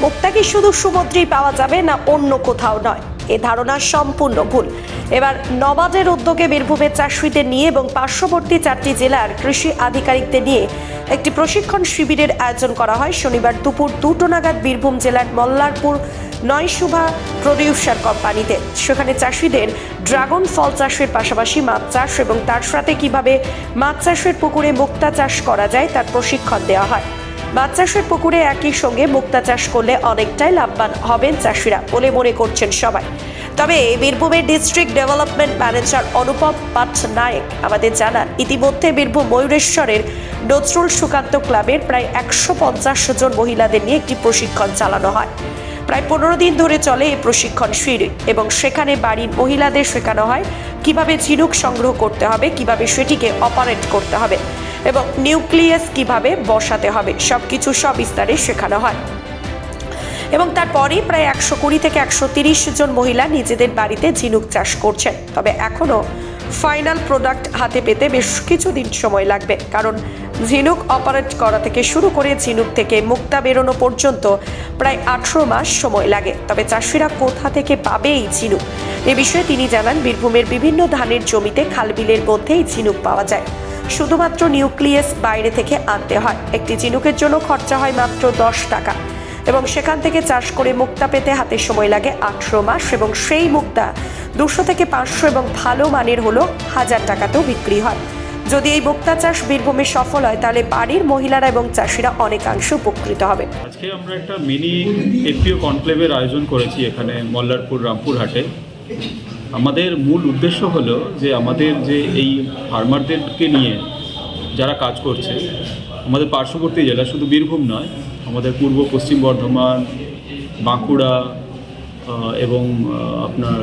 মুক্তা কি শুধু সমুদ্রেই পাওয়া যাবে না অন্য কোথাও নয়, এ ধারণা সম্পূর্ণ ভুল। এবার নবাজের উদ্যোগে বীরভূমের চাষিদের নিয়ে এবং পার্শ্ববর্তী 4টি জেলার কৃষি আধিকারিকদের নিয়ে একটি প্রশিক্ষণ শিবিরের আয়োজন করা হয় শনিবার দুপুর 2টো নাগাদ বীরভূম জেলার মল্লারপুর নয়শুভা প্রডিউসার কোম্পানিতে। সেখানে চাষিদের ড্রাগন ফল চাষের পাশাপাশি মাছ চাষ এবং তার সাথে কিভাবে মাছ চাষের পুকুরে মুক্তা চাষ করা যায় তার প্রশিক্ষণ দেওয়া হয়। মাছ চাষের পুকুরে একই সঙ্গে মুক্তা চাষ করলে অনেকটাই লাভবান হবেন চাষিরা বলে মনে করছেন সবাই। তবে বীরভূমের ডিস্ট্রিক্ট ডেভেলপমেন্ট ম্যানেজার অনুপম পাটনায়ক আমাদের জানান, ইতিমধ্যে বীরভূম ময়ূরেশ্বরের নজরুল সুকান্ত ক্লাবের প্রায় 150 জন মহিলাদের নিয়ে একটি প্রশিক্ষণ চালানো হয়। প্রায় 15 দিন ধরে চলে এই প্রশিক্ষণ শিবির এবং সেখানে বাড়ির মহিলাদের শেখানো হয় কিভাবে ঝিনুক সংগ্রহ করতে হবে, কিভাবে সেটিকে অপারেট করতে হবে এবং নিউক্লিয়াস কিভাবে বসাতে হবে, সবকিছু সবিস্তারে শেখানো হয়। এবং তারপরে প্রায় 120 থেকে 130 জন মহিলা নিজেদের বাড়িতে ঝিনুক চাষ করছেন। তবে এখনও ফাইনাল প্রোডাক্ট হাতে পেতে বেশ কিছুদিন সময় লাগবে, কারণ ঝিনুক অপারেট করা থেকে শুরু করে ঝিনুক থেকে মুক্তা বেরোনো পর্যন্ত প্রায় 18 মাস সময় লাগে। তবে চাষিরা কোথা থেকে পাবে এই ঝিনুক, এ বিষয়ে তিনি জানান, বীরভূমের বিভিন্ন ধানের জমিতে খালবিলের মধ্যেই ঝিনুক পাওয়া যায়। শুধুমাত্র নিউক্লিয়াস বাইরে থেকে আনতে হয়। একটি ঝিনুকের জন্য খরচা হয় মাত্র 10 টাকা এবং সেখান থেকে চাষ করে মুক্তা পেতে হাতে সময় লাগে 18 মাস এবং সেই মুক্তা 200 থেকে 500 এবং ভালো মানের হলো 1000 টাকাতেও বিক্রি হয়। যদি এই মুক্তা চাষ বীরভূমে সফল হয় তাহলে বাড়ির মহিলারা এবং চাষিরা অনেকাংশে উপকৃত হবে। আজকে আমরা একটা মিনি এফপিও কনক্লেভের আয়োজন করেছি এখানে মল্লারপুর রামপুরহাটে। আমাদের মূল উদ্দেশ্য হলো যে আমাদের যে এই ফার্মারদেরকে নিয়ে যারা কাজ করছে আমাদের পার্শ্ববর্তী জেলা, শুধু বীরভূম নয়, আমাদের পূর্ব পশ্চিম বর্ধমান, বাঁকুড়া এবং আপনার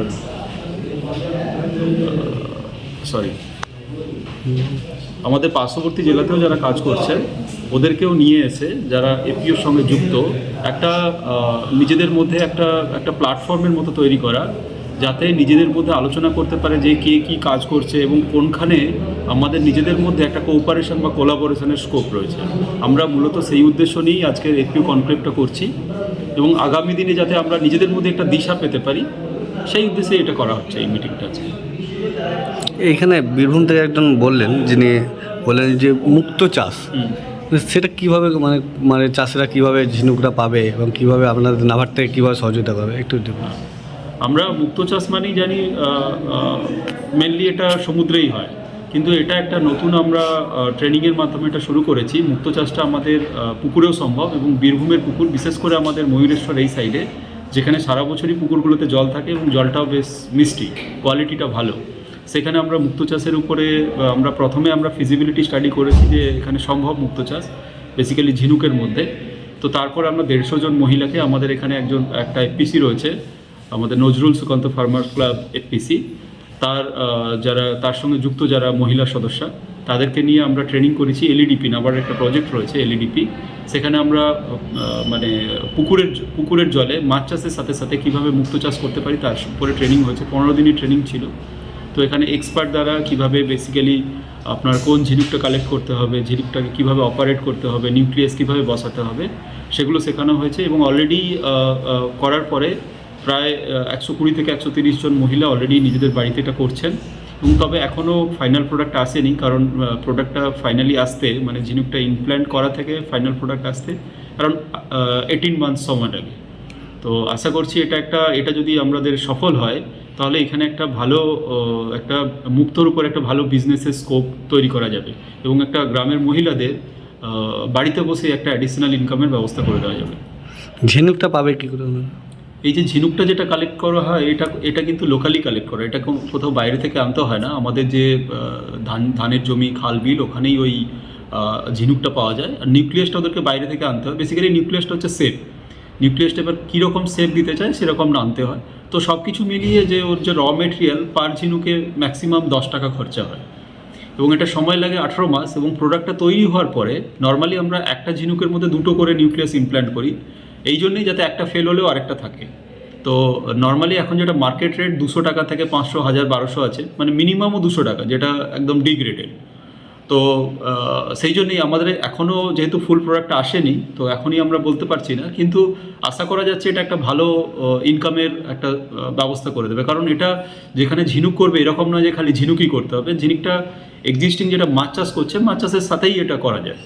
আমাদের পার্শ্ববর্তী জেলাতেও যারা কাজ করছে ওদেরকেও নিয়ে এসে যারা এফপিওর সঙ্গে যুক্ত একটা নিজেদের মধ্যে একটা প্ল্যাটফর্মের মতো তৈরি করা, যাতে নিজেদের মধ্যে আলোচনা করতে পারে যে কে কী কাজ করছে এবং কোনখানে আমাদের নিজেদের মধ্যে একটা কোঅপারেশন বা কোলাবোরেশনের স্কোপ রয়েছে। আমরা মূলত সেই উদ্দেশ্য নিয়েই আজকের এফপিও কনক্লেভটা করছি এবং আগামী দিনে যাতে আমরা নিজেদের মধ্যে একটা দিশা পেতে পারি সেই উদ্দেশ্যে এটা করা হচ্ছে এই মিটিংটা আজকে। এখানে বীরভূম থেকে একজন বললেন, যিনি বললেন যে মুক্ত চাষ, সেটা কীভাবে মানে চাষিরা কীভাবে ঝিনুকটা পাবে এবং কীভাবে আপনাদের নাভার থেকে কীভাবে সহযোগিতা করবে একটু দেখুন। আমরা মুক্ত চাষ মানেই জানি মেনলি এটা সমুদ্রেই হয়, কিন্তু এটা একটা নতুন আমরা ট্রেনিংয়ের মাধ্যমে এটা শুরু করেছি। মুক্ত চাষটা আমাদের পুকুরেও সম্ভব এবং বীরভূমের পুকুর, বিশেষ করে আমাদের ময়ূরেশ্বর এই সাইডে, যেখানে সারা বছরই পুকুরগুলোতে জল থাকে এবং জলটাও বেশ মিষ্টি, কোয়ালিটিটা ভালো, সেখানে আমরা মুক্ত চাষের উপরে প্রথমে আমরা ফিজিবিলিটি স্টাডি করেছি যে এখানে সম্ভব মুক্ত চাষ বেসিক্যালি ঝিনুকের মধ্যে। তো তারপর আমরা 150 জন মহিলাকে, আমাদের এখানে একটা এফপিসি রয়েছে আমাদের Nazrul Sukanta farmer club FPC, তার সঙ্গে যুক্ত যারা মহিলা সদস্য তাদেরকে নিয়ে আমরা ট্রেনিং করেছি। এলইডিপি নামের একটা প্রজেক্ট রয়েছে এলইডিপি, সেখানে আমরা মানে পুকুরের জলে মাছ চাষের সাথে সাথে কীভাবে মুক্ত চাষ করতে পারি তার উপরে ট্রেনিং হয়েছে। 15 দিনের ট্রেনিং ছিল। তো এখানে এক্সপার্ট দ্বারা কীভাবে বেসিক্যালি আপনার কোন ঝিনুকটা কালেক্ট করতে হবে, ঝিনুকটাকে কীভাবে অপারেট করতে হবে, নিউক্লিয়াস কীভাবে বসাতে হবে, সেগুলো শেখানো হয়েছে এবং অলরেডি করার পরে প্রায় 120 থেকে 130 জন মহিলা অলরেডি নিজেদের বাড়িতে এটা করছেন। এবং তবে এখনও ফাইনাল প্রোডাক্ট আসেনি, কারণ প্রোডাক্টটা ফাইনালি আসতে, মানে ঝিনুকটা ইমপ্ল্যান্ট করা থেকে ফাইনাল প্রোডাক্ট আসতে কারণ 18 মান্থস সময় লাগে। তো আশা করছি এটা যদি আমাদের সফল হয় তাহলে এখানে একটা ভালো একটা মুক্তর উপর একটা ভালো বিজনেসের স্কোপ তৈরি করা যাবে এবং একটা গ্রামের মহিলাদের বাড়িতে বসে একটা অ্যাডিশনাল ইনকামের ব্যবস্থা করে দেওয়া যাবে। ঝিনুকটা পাবে কী করে? এই যে ঝিনুকটা যেটা কালেক্ট করা হয় এটা কিন্তু লোকালি কালেক্ট করা, এটা কোথাও বাইরে থেকে আনতে হয় না। আমাদের যে ধানের জমি, খাল বিল, ওখানেই ওই ঝিনুকটা পাওয়া যায়। আর নিউক্লিয়াসটা ওদেরকে বাইরে থেকে আনতে হয়। বেসিক্যালি নিউক্লিয়াসটা হচ্ছে সেফ, নিউক্লিয়াসটা এবার কীরকম সেফ দিতে চায় সেরকম আনতে হয়। তো সব কিছু মিলিয়ে যে ওর যে র মেটেরিয়াল পার ঝিনুকে ম্যাক্সিমাম 10 টাকা খরচা হয় এবং এটা সময় লাগে 18 মাস। এবং প্রোডাক্টটা তৈরি হওয়ার পরে নর্মালি আমরা একটা ঝিনুকের মধ্যে 2টো করে নিউক্লিয়াস ইমপ্ল্যান্ট করি, এই জন্যই যাতে একটা ফেল হলেও আরেকটা থাকে। তো নর্মালি এখন যেটা মার্কেট রেট 200 টাকা থেকে 500, 1000, 1200 আছে, মানে মিনিমামও 200 টাকা, যেটা একদম ডিগ্রেডেড। তো সেই জন্যই আমাদের এখনও যেহেতু ফুল প্রোডাক্ট আসেনি, তো এখনই আমরা বলতে পারছি না, কিন্তু আশা করা যাচ্ছে এটা একটা ভালো ইনকামের একটা ব্যবস্থা করে দেবে। কারণ এটা যেখানে ঝিনুক করবে এরকম নয় যে খালি ঝিনুকই করতে হবে, ঝিনুকটা এক্সিস্টিং যেটা মাছ চাষ করছে মাছ চাষের সাথেই এটা করা যায়।